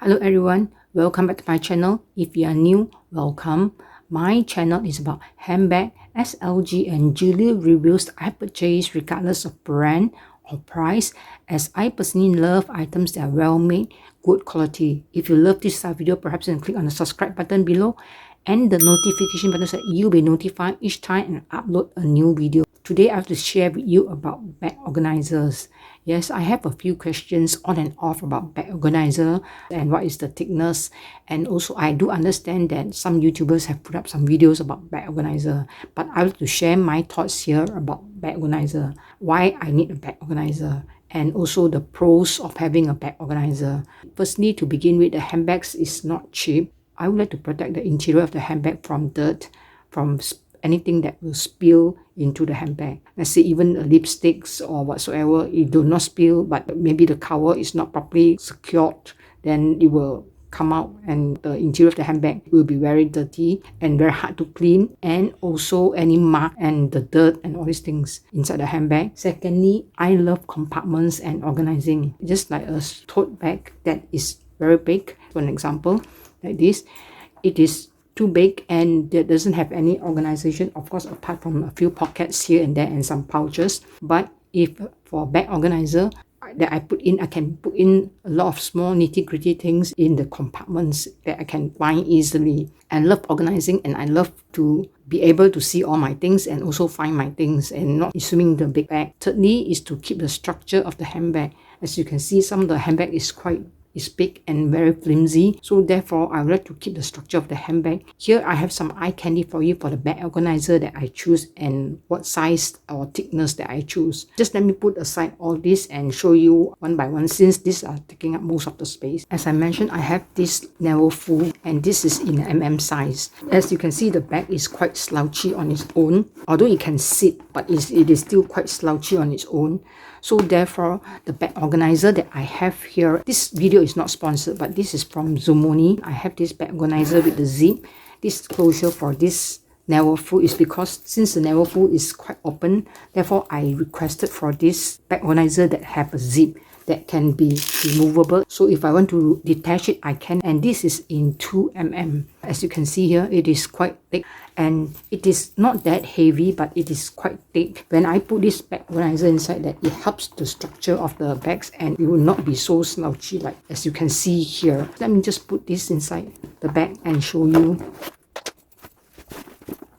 Hello everyone, welcome back to my channel. If you are new, welcome. My channel is about handbag, SLG and jewelry reviews I purchase regardless of brand or price, as I personally love items that are well made, good quality. If you love this video, perhaps you can click on the subscribe button below and the notification button so that you'll be notified each time I upload a new video. Today I have to share with you about bag organizers. Yes, I have a few questions on and off about bag organizer and what is the thickness, and also I do understand that some YouTubers have put up some videos about bag organizer, but I want to share my thoughts here about bag organizer, why I need a bag organizer, and also the pros of having a bag organizer. Firstly, to begin with, the handbags is not cheap. I would like to protect the interior of the handbag from dirt, from anything that will spill into the handbag. Let's say even lipsticks or whatsoever, it do not spill, but maybe the cover is not properly secured, then it will come out and the interior of the handbag will be very dirty and very hard to clean, and also any mark and the dirt and all these things inside the handbag. Secondly, I love compartments and organizing. Just like a tote bag that is very big, for an example, like this, it is too big and it doesn't have any organization, of course, apart from a few pockets here and there and some pouches. But if for bag organizer that I can put in a lot of small nitty-gritty things in the compartments that I can find easily. I love organizing and I love to be able to see all my things and also find my things and not assuming the big bag. Thirdly is to keep the structure of the handbag. As you can see, some of the handbag is big and very flimsy, so therefore I would like to keep the structure of the handbag. Here I have some eye candy for you for the bag organizer that I choose and what size or thickness that I choose. Just let me put aside all this and show you one by one, since these are taking up most of the space. As I mentioned, I have this narrow full and this is in mm size. As you can see, the bag is quite slouchy on its own, although it can sit, but it is still quite slouchy on its own. So therefore, the bag organizer that I have here, this video is not sponsored, but this is from Zumoni. I have this bag organizer with the zip. This closure for this narrow full is because since the narrow full is quite open, therefore I requested for this bag organizer that have a zip that can be removable. So if I want to detach it, I can. And this is in 2mm. As you can see here, it is quite thick and it is not that heavy, but it is quite thick. When I put this bag organizer inside, that it helps the structure of the bags and it will not be so slouchy like as you can see here. Let me just put this inside the bag and show you.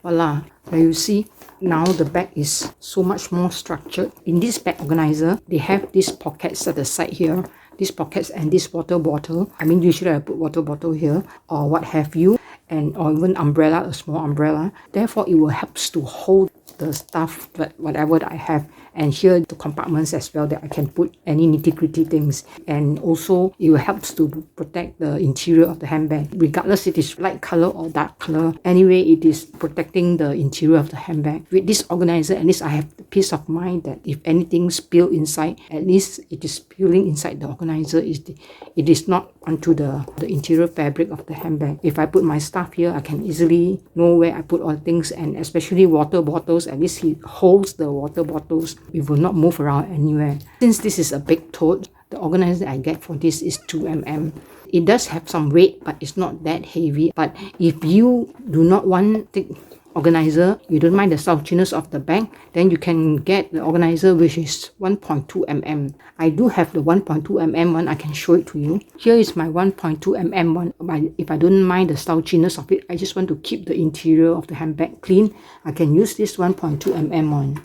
Voila, there you see. Now the bag is so much more structured. In this bag organizer, they have these pockets at the side here. These pockets and this water bottle. I mean, usually I put water bottle here or what have you, and or even umbrella, a small umbrella. Therefore, it will help to hold the stuff, but whatever that I have. And here the compartments as well that I can put any nitty-gritty things. And also it will help to protect the interior of the handbag, regardless it is light color or dark color. Anyway, it is protecting the interior of the handbag. With this organizer, at least I have the peace of mind that if anything spill inside, at least it is spilling inside the organizer. It is not onto the interior fabric of the handbag. If I put my stuff here, I can easily know where I put all things, and especially water bottles, at least it holds the water bottles. It will not move around anywhere. Since this is a big tote, the organizer I get for this is 2mm. It does have some weight, but it's not that heavy. But if you do not want thick organizer, you don't mind the slouchiness of the bag, then you can get the organizer which is 1.2mm. I do have the 1.2mm one. I can show it to you. Here is my 1.2mm one. But if I don't mind the slouchiness of it, I just want to keep the interior of the handbag clean, I can use this 1.2mm one.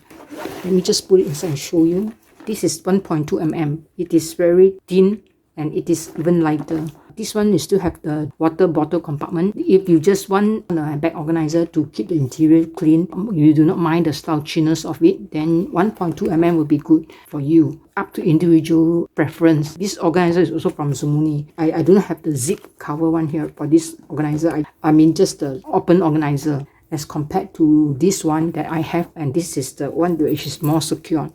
Let me just put it inside and show you. This is 1.2mm. It is very thin and it is even lighter. This one you still have the water bottle compartment. If you just want a bag organizer to keep the interior clean, you do not mind the slouchiness of it, then 1.2mm will be good for you. Up to individual preference. This organizer is also from Zumoni. I don't have the zip cover one here for this organizer. I mean just the open organizer, as compared to this one that I have, and this is the one which is more secure.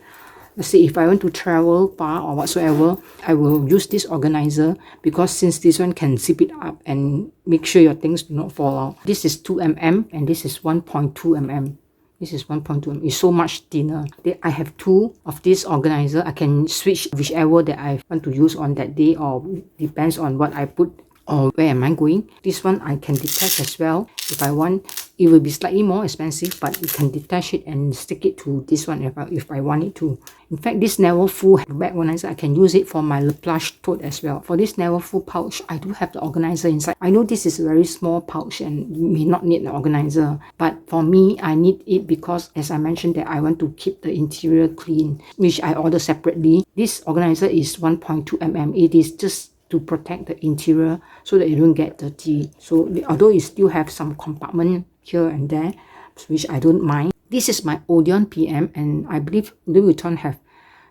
Let's say if I want to travel far or whatsoever, I will use this organizer, because since this one can zip it up and make sure your things do not fall out. This is 2mm and this is 1.2mm. This is 1.2mm. It's so much thinner. I have 2 of this organizer. I can switch whichever that I want to use on that day, or depends on what I put or where am I going. This one I can detach as well if I want. It will be slightly more expensive, but you can detach it and stick it to this one if I want it to. In fact, this never full bag organizer, I can use it for my plush tote as well. For this never full pouch, I do have the organizer inside. I know this is a very small pouch and you may not need the organizer, but for me, I need it because, as I mentioned, that I want to keep the interior clean, which I order separately. This organizer is 1.2mm. It is just to protect the interior so that you don't get dirty. So although you still have some compartment here and there, which I don't mind. This is my Odeon PM, and I believe Louis Vuitton have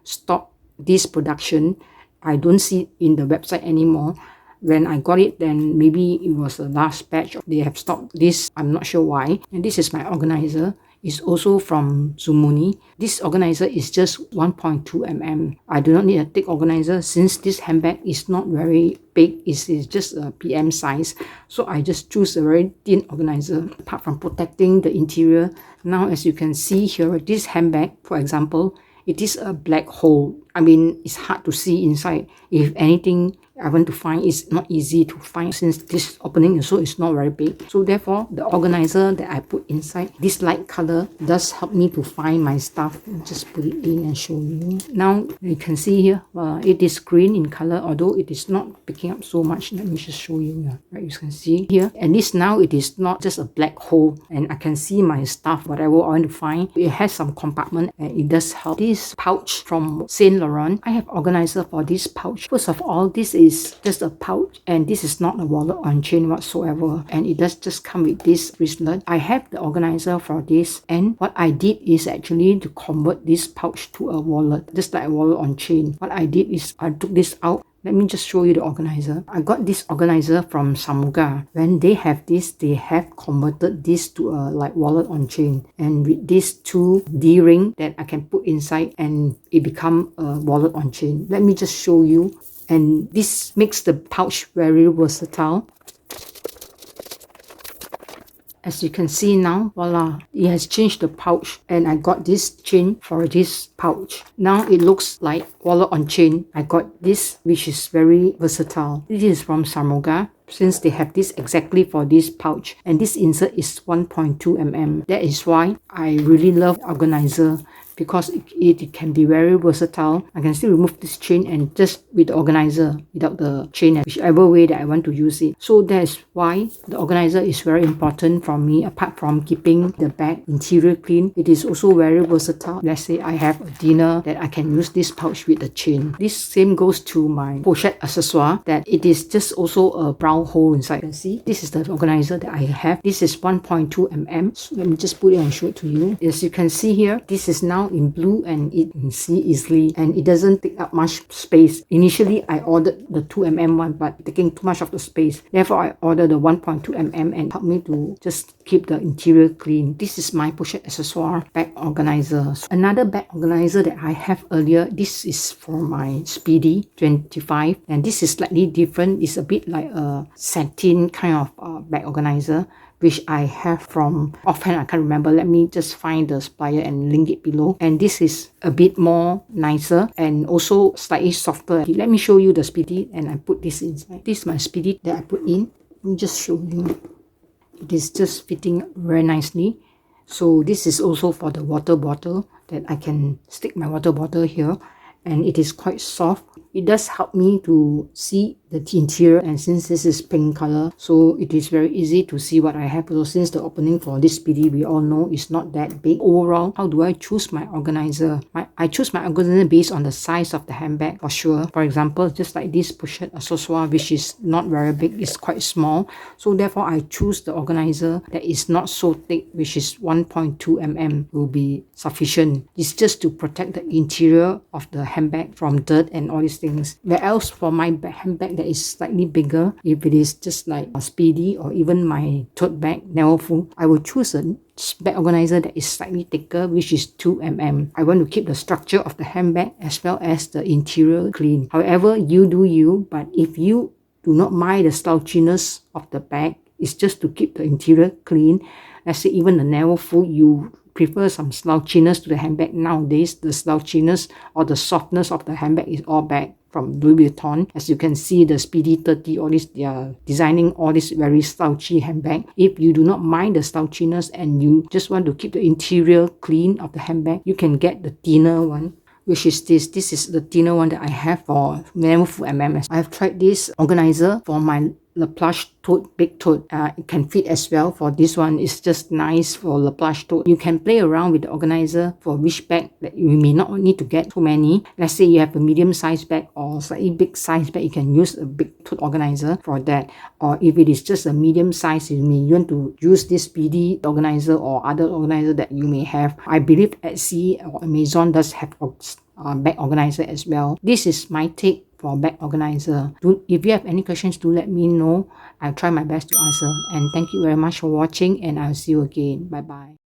stopped this production. I don't see it in the website anymore. When I got it, then maybe it was the last batch. They have stopped this. I'm not sure why. And this is my organizer. It's also from Zumuni. This organizer is just 1.2mm. I do not need a thick organizer since this handbag is not very big. It's just a PM size. So I just choose a very thin organizer. Apart from protecting the interior, now as you can see here, this handbag, for example, it is a black hole. I mean, it's hard to see inside. If anything I want to find, it's not easy to find since this opening also is not very big. So therefore, the organizer that I put inside, this light color, does help me to find my stuff. Just put it in and show you. Now you can see here, it is green in color, although it is not picking up so much. Let me just show you. Right, you can see here. At least now it is not just a black hole, and I can see my stuff, whatever I want to find. It has some compartment, and it does help. This pouch from Saint Laurent, I have organizer for this pouch. First of all, this is just a pouch, and this is not a wallet on chain whatsoever, and it does just come with this wristlet. I have the organizer for this, and what I did is actually to convert this pouch to a wallet, just like a wallet on chain. What I did is I took this out. Let me just show you the organizer. I got this organizer from Samorga. When they have this, they have converted this to a like wallet on chain, and with these 2 D-ring that I can put inside, and it become a wallet on chain. Let me just show you. And this makes the pouch very versatile. As you can see now, voila, it has changed the pouch, and I got this chain for this pouch. Now it looks like wallet on chain. I got this, which is very versatile. This is from Samorga, since they have this exactly for this pouch, and this insert is 1.2mm. That is why I really love organizer, because it can be very versatile. I can still remove this chain and just with the organizer without the chain, whichever way that I want to use it. So that's why the organizer is very important for me. Apart from keeping the bag interior clean, it is also very versatile. Let's say I have a dinner, that I can use this pouch with the chain. This same goes to my pochette accessoire, that it is just also a brown hole inside. You can see this is the organizer that I have. This is 1.2mm. So let me just put it and show it to you. As you can see here, this is now in blue, and it can see easily, and it doesn't take up much space. Initially I ordered the 2mm one, but taking too much of the space. Therefore I ordered the 1.2mm, and helped me to just keep the interior clean. This is my pochette accessoire bag organizer. So another bag organizer that I have earlier, this is for my Speedy 25, and this is slightly different. It's a bit like a satin kind of bag organizer, which I have from offhand, I can't remember. Let me just find the supplier and link it below. And this is a bit more nicer and also slightly softer. Let me show you the Speedy, and I put this inside. This is my Speedy that I put in. Let me just show you. It is just fitting very nicely. So this is also for the water bottle, that I can stick my water bottle here, and it is quite soft. It does help me to see the interior, and since this is pink color, so it is very easy to see what I have. So since the opening for this Speedy, we all know is not that big. Overall, how do I choose my organizer? I choose my organizer based on the size of the handbag for sure. For example, just like this pochette accessoire, which is not very big, it's quite small. So therefore, I choose the organizer that is not so thick, which is 1.2mm will be sufficient. It's just to protect the interior of the handbag from dirt and all these things. Where else for my handbag that is slightly bigger, if it is just like a Speedy or even my tote bag, never full, I will choose a bag organizer that is slightly thicker, which is 2mm. I want to keep the structure of the handbag as well as the interior clean. However, you do you, but if you do not mind the slouchiness of the bag, it's just to keep the interior clean. Let's say even the never full, you prefer some slouchiness to the handbag nowadays, the slouchiness or the softness of the handbag is all back from Louis Vuitton. As you can see, the Speedy 30, all this, they are designing all this very slouchy handbag. If you do not mind the slouchiness and you just want to keep the interior clean of the handbag, you can get the thinner one, which is this. This is the thinner one that I have for Never Full MMS. I have tried this organizer for my La Plush tote, big tote. It can fit as well. For this one, it's just nice for La Plush tote. You can play around with the organizer for which bag that you may not need to get too many. Let's say you have a medium size bag or slightly big size bag, you can use a big tote organizer for that. Or if it is just a medium size, you may want to use this Speedy organizer or other organizer that you may have. I believe Etsy or Amazon does have a bag organizer as well. This is my take for bag organizer. If you have any questions, do let me know. I'll try my best to answer. And thank you very much for watching, and I'll see you again. Bye bye.